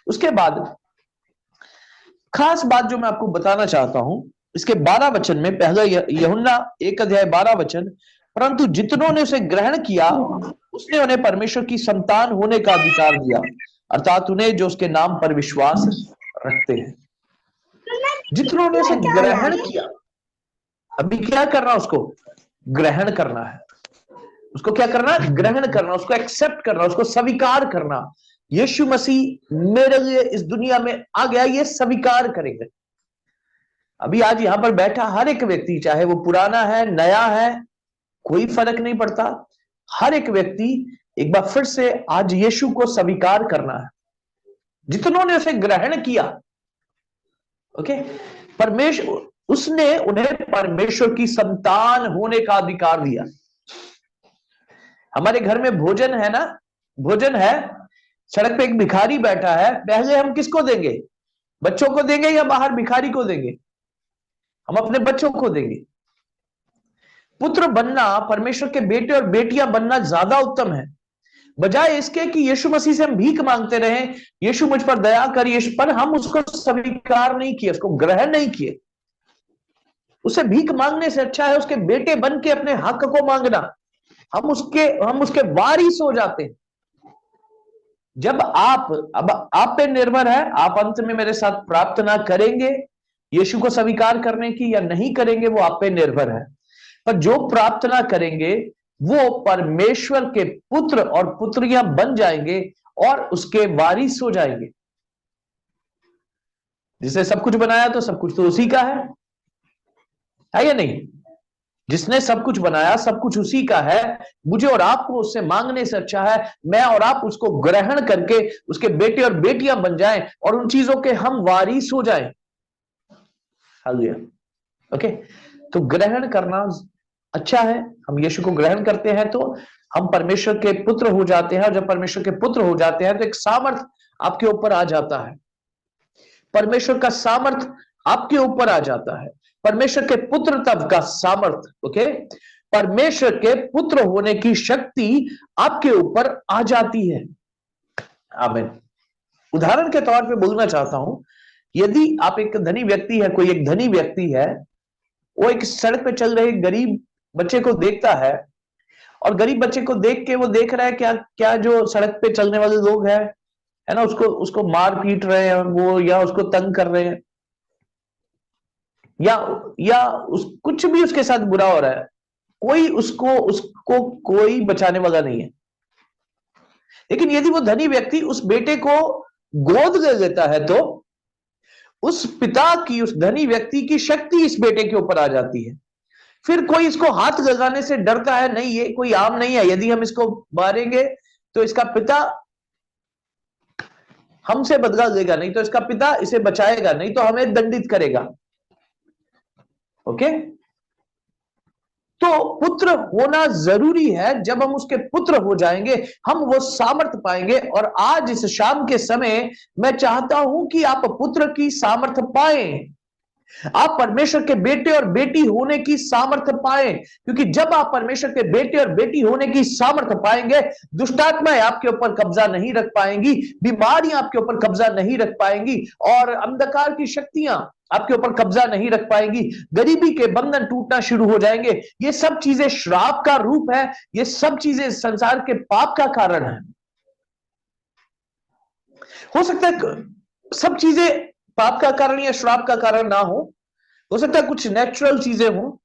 उसके बाद खास बात जो मैं आपको बताना चाहता हूं, इसके 12 वचन में, पहला यूहन्ना 1 अध्याय 12 वचन, परंतु जितनों ने उसे ग्रहण किया उसने उन्हें परमेश्वर की संतान होने का अधिकार दिया, अर्थात उन्हें जो उसके नाम पर विश्वास रखते हैं। जितनों ने उसे ग्रहण किया, अभी क्या करना, उसको ग्रहण करना है। उसको क्या करना? ग्रहण करना, उसको एक्सेप्ट करना, उसको स्वीकार करना। यीशु मसीह मेरे लिए इस दुनिया में आ गया, ये स्वीकार करेंगे। अभी आज यहां पर बैठा हर एक व्यक्ति, चाहे वो पुराना है नया है, कोई फर्क नहीं पड़ता, हर एक व्यक्ति एक बार फिर से आज यीशु को स्वीकार करना है। जितनों ने उसे ग्रहण किया, ओके, परमेश्वर, उसने उन्हें परमेश्वर की संतान होने का अधिकार दिया। हमारे घर में भोजन है ना, भोजन है, सड़क पे एक भिखारी बैठा है, पहले हम किसको देंगे? बच्चों को देंगे या बाहर भिखारी को देंगे? हम अपने बच्चों को देंगे। पुत्र बनना, परमेश्वर के बेटे और बेटियां बनना ज्यादा उत्तम है, बजाय इसके कि यीशु मसीह से हम भीख मांगते रहे, यीशु मुझ पर दया कर, यीशु, पर हम उसको स्वीकार नहीं किए, उसको ग्रहण नहीं किए। उसे भीख मांगने से अच्छा है उसके बेटे बन के अपने हक को मांगना। हम उसके वारिस हो जाते हैं। जब अब आप पे निर्भर है, आप अंत में मेरे साथ प्रार्थना करेंगे यीशु को स्वीकार करने की या नहीं करेंगे, वो आप पे निर्भर है। पर जो प्रार्थना करेंगे वो परमेश्वर के पुत्र और पुत्रियां बन जाएंगे और उसके वारिस हो जाएंगे। जिसे सब कुछ बनाया तो सब कुछ तो उसी का है या नहीं? जिसने सब कुछ बनाया सब कुछ उसी का है। मुझे और आपको उससे मांगने से अच्छा है मैं और आप उसको ग्रहण करके उसके बेटे और बेटियां बन जाएं और उन चीजों के हम वारिस हो जाएं। हालेलुया। ओके, तो ग्रहण करना अच्छा है। हम यीशु को ग्रहण करते हैं तो हम परमेश्वर के पुत्र हो जाते हैं, और जब परमेश्वर के पुत्र हो जाते हैं तो एक सामर्थ आपके ऊपर आ जाता है। परमेश्वर का सामर्थ आपके ऊपर आ जाता है, परमेश्वर के पुत्र तब का सामर्थ, ओके, परमेश्वर के पुत्र होने की शक्ति आपके ऊपर आ जाती है। आमीन। उदाहरण के तौर पे बोलना चाहता हूं, यदि आप एक धनी व्यक्ति है, कोई एक धनी व्यक्ति है, वो एक सड़क पे चल रहे गरीब बच्चे को देखता है, और गरीब बच्चे को देख के वो देख रहा है क्या क्या जो सड़क पे चलने वाले लोग हैं, है ना, उसको मार पीट रहे हैं वो, या उसको तंग कर रहे हैं, या कुछ भी उसके साथ बुरा हो रहा है, कोई उसको कोई बचाने वाला नहीं है। लेकिन यदि वो धनी व्यक्ति उस बेटे को गोद ले लेता है तो उस पिता की, उस धनी व्यक्ति की शक्ति इस बेटे के ऊपर आ जाती है। फिर कोई इसको हाथ लगाने से डरता है नहीं, ये कोई आम नहीं है, यदि हम इसको मारेंगे तो इसका पिता हमसे बदला लेगा, नहीं तो इसका पिता इसे बचाएगा, नहीं तो हमें दंडित करेगा। ओके, तो पुत्र होना जरूरी है। जब हम उसके पुत्र हो जाएंगे हम वो सामर्थ पाएंगे। और आज इस शाम के समय मैं चाहता हूं कि आप पुत्र की सामर्थ पाएं, आप परमेश्वर के बेटे और बेटी होने की सामर्थ्य पाएं, क्योंकि जब आप परमेश्वर के बेटे और बेटी होने की सामर्थ्य पाएंगे, दुष्टात्माएं आपके ऊपर कब्जा नहीं रख पाएंगी, बीमारियां आपके ऊपर कब्जा नहीं रख पाएंगी, और अंधकार की शक्तियां आपके ऊपर कब्जा नहीं रख पाएंगी, गरीबी के बंधन टूटना शुरू हो जाएंगे। ये सब चीजें श्राप का रूप है, ये सब चीजें संसार के पाप का कारण है। हो सकता है सब चीजें पाप का कारण या श्राप का कारण ना हो सकता है कुछ नेचुरल चीजें हो,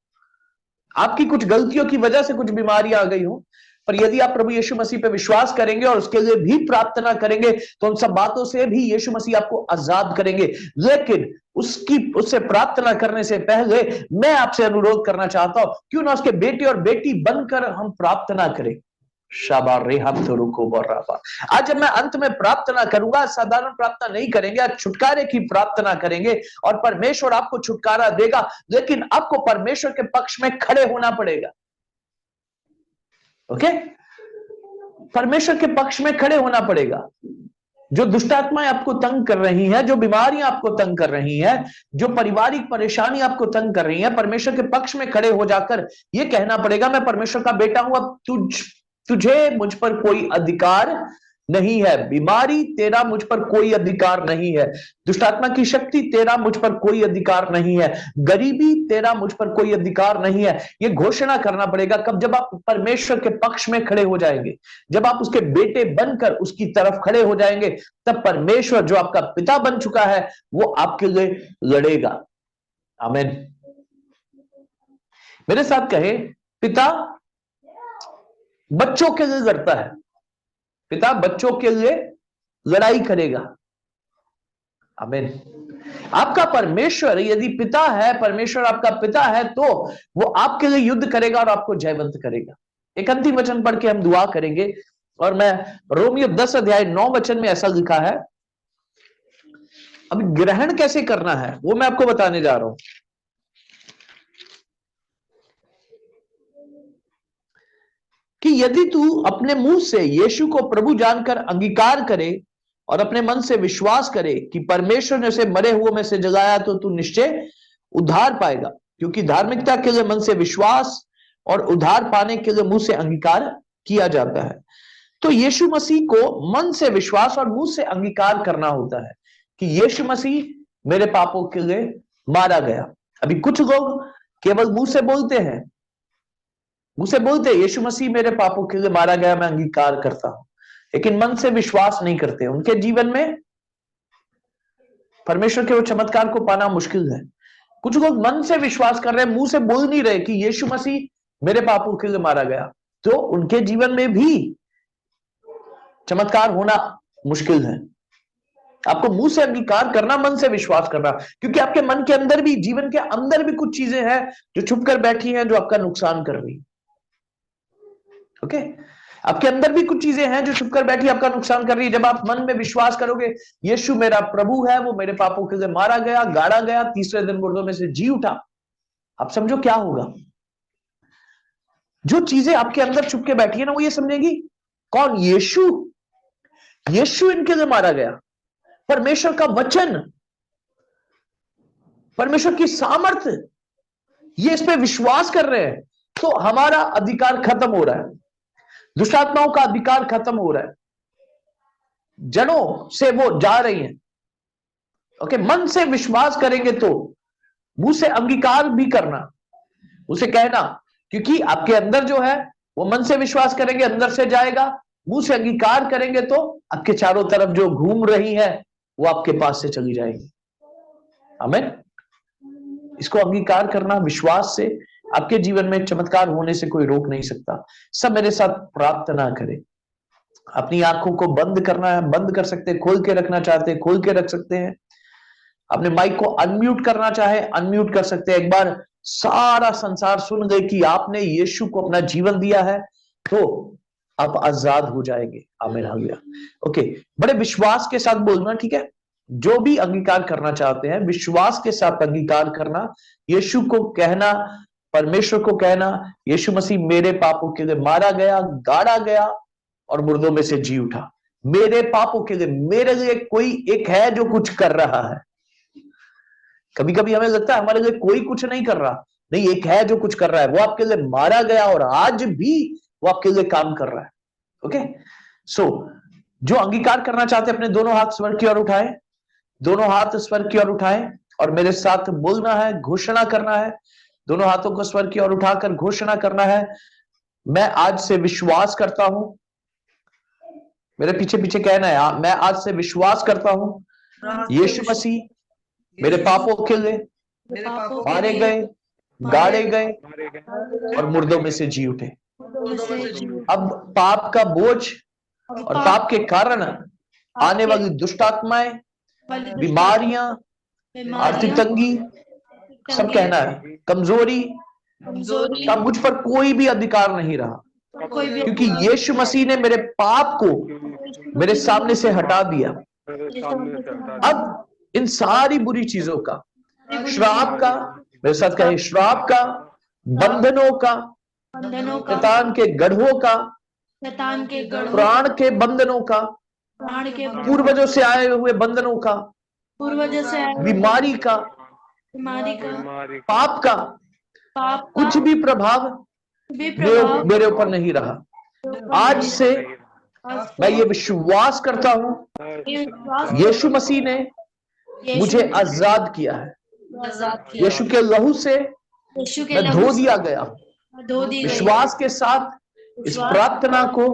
आपकी कुछ गलतियों की वजह से कुछ बीमारियां आ गई हो, पर यदि आप प्रभु यीशु मसीह पे विश्वास करेंगे और उसके लिए भी प्रार्थना करेंगे तो उन सब बातों से भी यीशु मसीह आपको आजाद करेंगे। लेकिन उससे प्रार्थना करने से पहले मैं आपसे अनुरोध करना चाहता हूं, क्यों ना उसके बेटे और बेटी बनकर हम प्रार्थना करें। शाबा रेहम तो रुको बर्राबा। आज जब मैं अंत में प्रार्थना करूंगा, साधारण प्रार्थना नहीं करेंगे, आज छुटकारे की प्रार्थना करेंगे, और परमेश्वर आपको छुटकारा देगा, लेकिन आपको परमेश्वर के पक्ष में खड़े होना पड़ेगा। ओके, परमेश्वर के पक्ष में खड़े होना पड़ेगा। जो दुष्टात्माएं आपको तंग कर रही हैं, जो बीमारियां आपको तंग कर रही हैं, जो पारिवारिक परेशानी आपको तंग कर रही है, परमेश्वर के पक्ष में खड़े हो जाकर यह कहना पड़ेगा, मैं परमेश्वर का बेटा हूं, अब तुझे मुझ पर कोई अधिकार नहीं है। बीमारी तेरा मुझ पर कोई अधिकार नहीं है। दुष्टात्मा की शक्ति तेरा मुझ पर कोई अधिकार नहीं है। गरीबी तेरा मुझ पर कोई अधिकार नहीं है। ये घोषणा करना पड़ेगा कब? जब आप परमेश्वर के पक्ष में खड़े हो जाएंगे, जब आप उसके बेटे बनकर उसकी तरफ खड़े हो जाएंगे, तब परमेश्वर जो आपका पिता बन चुका है वो आपके लिए लड़ेगा। आमीन। मेरे साथ कहे, पिता बच्चों के लिए लड़ता है। पिता बच्चों के लिए लड़ाई करेगा। आमीन। आपका परमेश्वर यदि पिता है, परमेश्वर आपका पिता है, तो वो आपके लिए युद्ध करेगा और आपको जयवंत करेगा। एक अंतिम वचन पढ़ के हम दुआ करेंगे, और मैं रोमियो 10 अध्याय 9 वचन में ऐसा लिखा है। अब ग्रहण कैसे करना है वो मैं आपको बताने जा रहा हूं कि यदि तू अपने मुंह से यीशु को प्रभु जानकर अंगीकार करे और अपने मन से विश्वास करे कि परमेश्वर ने उसे मरे हुए में से जगाया, तो तू निश्चय उद्धार पाएगा। क्योंकि धार्मिकता के लिए मन से विश्वास और उद्धार पाने के लिए मुंह से अंगीकार किया जाता है। तो यीशु मसीह को मन से विश्वास और मुंह से अंगीकार करना होता है कि यीशु मसीह मेरे पापों के लिए मारा गया। अभी कुछ लोग केवल मुंह से बोलते हैं, मुझसे बोलते यीशु मसीह मेरे पापों के लिए मारा गया, मैं अंगीकार करता हूं, लेकिन मन से विश्वास नहीं करते। उनके जीवन में परमेश्वर के वो चमत्कार को पाना मुश्किल है। कुछ लोग मन से विश्वास कर रहे हैं, मुंह से बोल नहीं रहे कि यीशु मसीह मेरे पापों के लिए मारा गया, तो उनके जीवन में भी चमत्कार होना मुश्किल है। आपको मुंह से अंगीकार करना, मन से विश्वास करना, क्योंकि आपके मन के अंदर भी, जीवन के अंदर भी कुछ चीजें हैं जो छुप कर बैठी हैं, जो आपका नुकसान कर रही है। ओके, आपके अंदर भी कुछ चीजें हैं जो छुपकर बैठी आपका नुकसान कर रही है। जब आप मन में विश्वास करोगे यीशु मेरा प्रभु है, वो मेरे पापों के लिए मारा गया, गाड़ा गया, तीसरे दिन मुर्दों में से जी उठा, आप समझो क्या होगा। जो चीजें आपके अंदर छुप के बैठी है ना, वो ये समझेगी कौन? यीशु। यीशु इनके लिए मारा गया। परमेश्वर का वचन, परमेश्वर की सामर्थ्य, ये इस पे विश्वास कर रहे हैं, तो हमारा अधिकार खत्म हो रहा है, दुष्टात्माओं का अधिकार खत्म हो रहा है, जड़ों से वो जा रही हैं। ओके, मन से विश्वास करेंगे तो मुंह से अंगीकार भी करना, उसे कहना, क्योंकि आपके अंदर जो है वो मन से विश्वास करेंगे अंदर से जाएगा, मुंह से अंगीकार करेंगे तो आपके चारों तरफ जो घूम रही है वो आपके पास से चली जाएगी। आमीन। इसको अंगीकार करना विश्वास से, आपके जीवन में चमत्कार होने से कोई रोक नहीं सकता। सब मेरे साथ प्रार्थना करें। अपनी आंखों को बंद करना है, बंद कर सकते हैं, खोल के रखना चाहते हैं खोल के रख सकते हैं। अपने माइक को अनम्यूट करना चाहे अनम्यूट कर सकते हैं। एक बार सारा संसार सुन गए कि आपने यीशु को अपना जीवन दिया है, तो आप आजाद हो जाएंगे। आमीन। हालेलुया। ओके, बड़े विश्वास के साथ बोलना, ठीक है? जो भी अंगीकार करना चाहते हैं विश्वास के साथ अंगीकार करना, यीशु को कहना, परमेश्वर को कहना, यीशु मसीह मेरे पापों के लिए मारा गया, गाड़ा गया और मुर्दों में से जी उठा। मेरे पापों के लिए, मेरे लिए कोई एक है जो कुछ कर रहा है। कभी कभी हमें लगता है हमारे लिए कोई कुछ नहीं कर रहा, नहीं, एक है जो कुछ कर रहा है। वो आपके लिए मारा गया और आज भी वो आपके लिए काम कर रहा है। ओके, सो जो अंगीकार करना चाहते हैं अपने दोनों हाथ स्वर की ओर उठाए, दोनों हाथ स्वर की ओर उठाए और मेरे साथ बोलना है, घोषणा करना है। दोनों हाथों को स्वर की ओर उठाकर घोषणा करना है, मैं आज से विश्वास करता हूं। मेरे पीछे पीछे कहना है, मैं आज से विश्वास करता हूं यीशु मसीह मेरे पापों के लिए मारे गए, गाड़े गए और मुर्दों में से जी उठे। अब पाप का बोझ और पाप के कारण आने वाली दुष्टात्माएं, बीमारियां, आर्थिक तंगी, सब कहना है, कमजोरी का मुझ पर कोई भी अधिकार नहीं रहा, क्योंकि यीशु मसीह ने मेरे पाप को मेरे सामने से हटा दिया। अब इन सारी बुरी चीजों का, श्राप का, मेरे साथ कहे, श्राप का, बंधनों का, शैतान के गढ़ों का, प्राण के बंधनों का, पूर्वजों से आए हुए बंधनों का, बीमारी का, पाप का कुछ भी प्रभाव मेरे ऊपर नहीं रहा। आज से मैं ये विश्वास करता हूँ यीशु मसीह ने मुझे आजाद किया है, यीशु के लहू से मैं धो दिया गया। विश्वास के साथ इस प्रार्थना को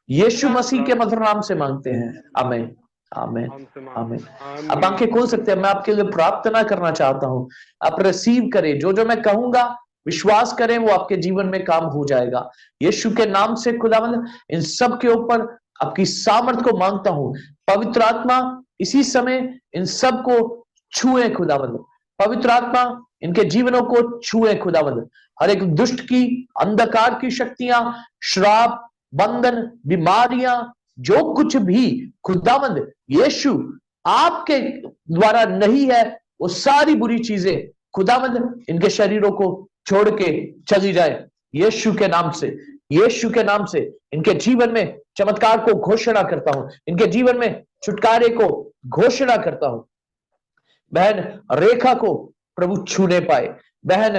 यीशु मसीह के मधुर नाम से मांगते हैं। आमीन, आमीन, आमीन। आप आंखें खोल सकते हैं, मैं आपके लिए प्रार्थना करना चाहता हूं। आप रिसीव करें, जो जो मैं कहूंगा विश्वास करें, वो आपके जीवन में काम हो जाएगा। यीशु के नाम से खुदावंद इन सब के ऊपर आपकी सामर्थ को मांगता हूं। पवित्र आत्मा इसी समय इन सब को छुए खुदावंद, पवित्र आत्मा इनके जीवनों को छुए खुदावंद। हर एक दुष्ट की, अंधकार की शक्तियां, श्राप, बंधन, बीमारियां, जो कुछ भी खुदावंद यीशु आपके द्वारा नहीं है, वो सारी बुरी चीजें खुदावंद इनके शरीरों को छोड़ के चली जाए यीशु के नाम से। यीशु के नाम से इनके जीवन में चमत्कार को घोषणा करता हूं, इनके जीवन में छुटकारे को घोषणा करता हूं। बहन रेखा को प्रभु छूने पाए, बहन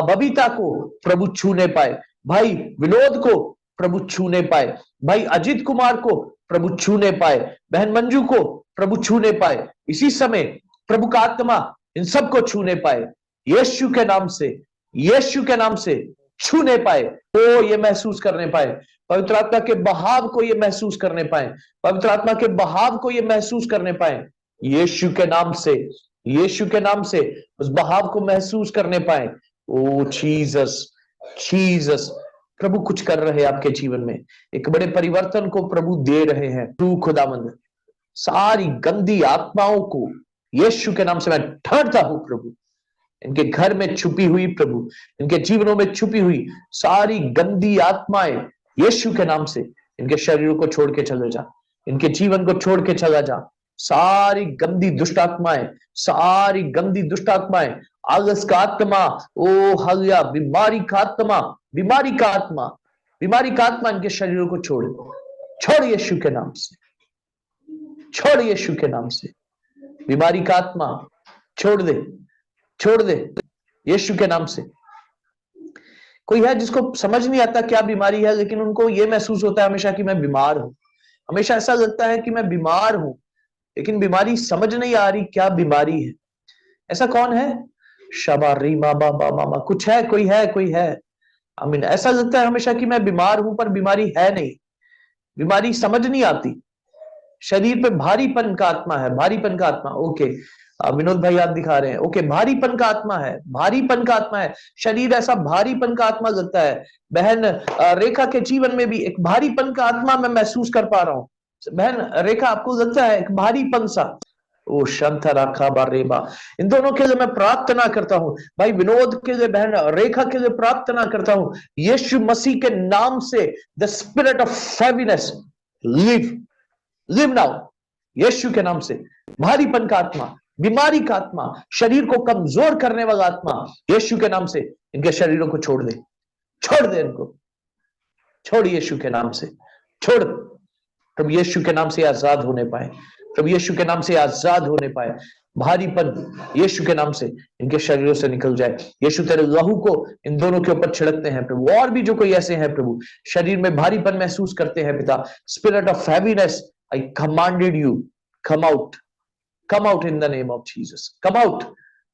बबीता को प्रभु छूने पाए, भाई विनोद को प्रभु छूने पाए, भाई अजीत कुमार को प्रभु छूने पाए, बहन मंजू को प्रभु छूने पाए। इसी समय प्रभु का आत्मा इन सबको छूने पाए यीशु के नाम से, यीशु के नाम से छूने पाए। वो ये महसूस करने पाए, पवित्र आत्मा के बहाव को ये महसूस करने पाए, पवित्र आत्मा के बहाव को ये महसूस करने पाए यीशु के नाम से, यीशु के नाम से उस बहाव को महसूस करने पाए। ओ जीसस, जीसस, प्रभु कुछ कर रहे हैं आपके जीवन में, एक बड़े परिवर्तन को प्रभु दे रहे हैं। तू खुदावंद सारी गंदी आत्माओं को यीशु के नाम से मैं ढांढता हूं प्रभु, इनके घर में छुपी हुई, प्रभु इनके जीवनों में छुपी हुई सारी गंदी आत्माएं यीशु के नाम से इनके शरीरों को छोड़ के चले जा, इनके जीवन को छोड़ के चला जा। सारी गंदी दुष्ट आत्माएं, सारी गंदी दुष्ट आत्माएं, आलस का आत्मा, ओ हलिया, बीमारी का आत्मा, बीमारी का आत्मा, बीमारी का आत्मा इनके शरीरों को छोड़, छोड़ यीशु के नाम से, छोड़ यीशु के नाम से। बीमारी का आत्मा छोड़ दे, छोड़ दे यीशु के नाम से। कोई है जिसको समझ नहीं आता क्या बीमारी है, लेकिन उनको यह महसूस होता है हमेशा कि मैं बीमार हूं, हमेशा ऐसा लगता है कि मैं बीमार हूं, लेकिन बीमारी समझ नहीं आ रही क्या बीमारी है। ऐसा कौन है? शबा रीमा बाबा मामा, कुछ है, कोई है, कोई है। आमीन। ऐसा लगता है हमेशा कि मैं बीमार हूं, पर बीमारी है नहीं, बीमारी समझ नहीं आती। शरीर पे भारीपन का आत्मा है, भारीपन का आत्मा। ओके, विनोद भाई याद दिखा रहे हैं। ओके, भारीपन का आत्मा है, भारीपन का आत्मा है, शरीर ऐसा भारीपन का आत्मा लगता है। बहन रेखा के जीवन में भी एक भारीपन का आत्मा मैं महसूस कर पा रहा हूँ। बहन रेखा, आपको लगता है एक भारीपन सा? ओ शंथा राखा बारेबा, इन दोनों के लिए मैं प्रार्थना करता हूं। भाई विनोद के लिए, बहन रेखा के लिए प्रार्थना करता हूं। यीशु मसीह के नाम से the spirit of heaviness leave, leave now, यीशु के नाम से। भारीपन का आत्मा, बीमारी का आत्मा, शरीर को कमजोर करने वाला आत्मा, यीशु के नाम से इनके शरीरों को छोड़ दे, छोड़ दे इनको, छोड़ यीशु के नाम से, छोड़। प्रभु यीशु के नाम से आजाद होने पाए, प्रभु यीशु के नाम से आजाद होने पाए। भारीपन यीशु के नाम से इनके शरीरों से निकल जाए। यीशु तेरे लहू को इन दोनों के ऊपर छिड़कते हैं प्रभु। और भी जो कोई ऐसे हैं प्रभु, शरीर में भारीपन महसूस करते हैं पिता, spirit of heaviness, I commanded you, come out, come out in the name of Jesus, come out,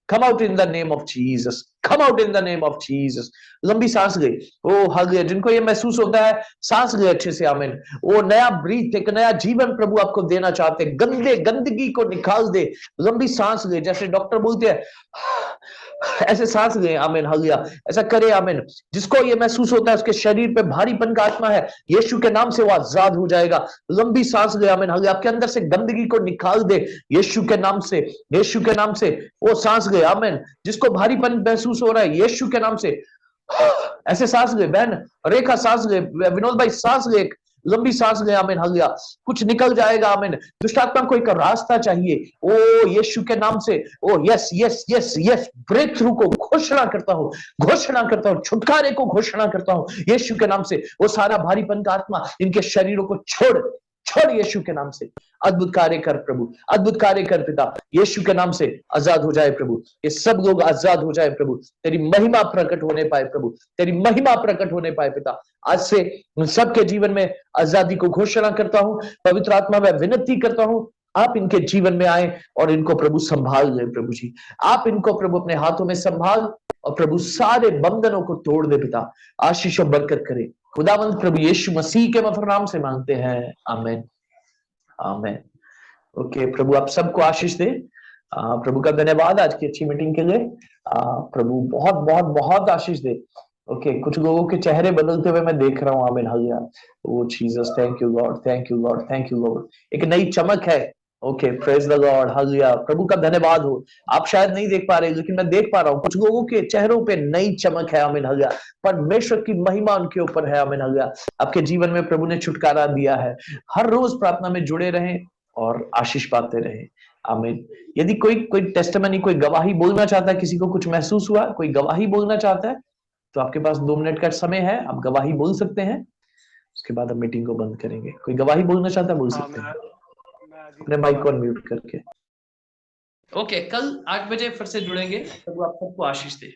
come out in the name of Jesus, come out in the name of Jesus। लंबी सांस गई, ओ हग गया, जिनको ये महसूस होता है सांस गए अच्छे से, आमीन। वो नया ब्रीथ, एक नया जीवन प्रभु आपको देना चाहते हैं, गंदगी को निकाल दे। लंबी सांस गए, जैसे डॉक्टर बोलते हैं ऐसे सांस गए, आमीन, हग गया, ऐसा करे, आमीन। जिसको ये महसूस होता है उसके शरीर पे भारीपन का आत्मा है, यीशु के नाम से वो आजाद हो जाएगा। लंबी सांस गए, आमीन, हग गया, आपके अंदर से गंदगी को निकाल दे यीशु के नाम से, यीशु के नाम से वो सांस गए, आमीन। जिसको भारीपन महसूस हो रहा है यीशु के नाम से ऐसे सांस गए। बहन रेखा सांस गए, विनोद भाई सांस गए, लंबी सांस गए, आमीन, हग गया, कुछ निकल जाएगा, आमीन। दुष्टात्मा को एक रास्ता चाहिए, ओ यीशु के नाम से, oh yes yes yes yes, breakthrough को घोषणा करता हूं, घोषणा करता हूं, छुटकारे को घोषणा करता हूं यीशु के नाम से। वो सारा भारीपन का आत्मा इनके शरीरों को छोड़, छोड़ यीशु के नाम से। अद्भुत कार्य कर प्रभु, अद्भुत कार्य कर पिता, यीशु के नाम से आजाद हो जाए प्रभु, ये सब लोग आजाद हो जाए प्रभु, तेरी महिमा प्रकट होने पाए प्रभु, तेरी महिमा प्रकट होने पाए पिता। आज से सबके जीवन में आजादी को घोषणा करता हूं, पवित्र आत्मा में विनती करता हूं, आप इनके जीवन में आए और इनको प्रभु संभाल ले प्रभु जी, आप इनको प्रभु अपने हाथों में संभाल और प्रभु सारे बंधनों को तोड़ दे पिता, आशीष और बरकत करे। खुदावंद प्रभु यीशु मसीह के मधुर नाम से मांगते हैं, आमीन आमीन। ओके, प्रभु आप सबको आशीष दे। प्रभु का धन्यवाद आज की अच्छी मीटिंग के लिए। प्रभु बहुत बहुत बहुत आशीष दे। ओके, कुछ लोगों के चेहरे बदलते हुए मैं देख रहा हूँ, आमीन hallelujah. O Jesus, thank you God, thank you God, thank you God. एक नई चमक है। Okay, praise the Lord, hallelujah. प्रभु का धन्यवाद हो। आप शायद नहीं देख पा रहे, लेकिन मैं देख पा रहा हूँ कुछ लोगों के चेहरों पे नई चमक है, आमीन हालेलुया। परमेश्वर की महिमा उनके ऊपर है, आमीन हालेलुया। आपके जीवन में प्रभु ने छुटकारा दिया है। हर रोज प्रार्थना में जुड़े रहें और आशीष पाते रहें, आमीन। यदि कोई कोई टेस्टिमनी, कोई गवाही बोलना चाहता है, किसी को कुछ महसूस हुआ, कोई गवाही बोलना चाहता है, तो आपके पास 2 मिनट का समय है, आप गवाही बोल सकते हैं। उसके बाद हम मीटिंग को बंद करेंगे। कोई गवाही बोलना चाहता है, बोल सकते हैं अपने माइक को अनम्यूट करके। ओके, कल 8 बजे फिर से जुड़ेंगे। प्रभु आप सबको आशीष दे।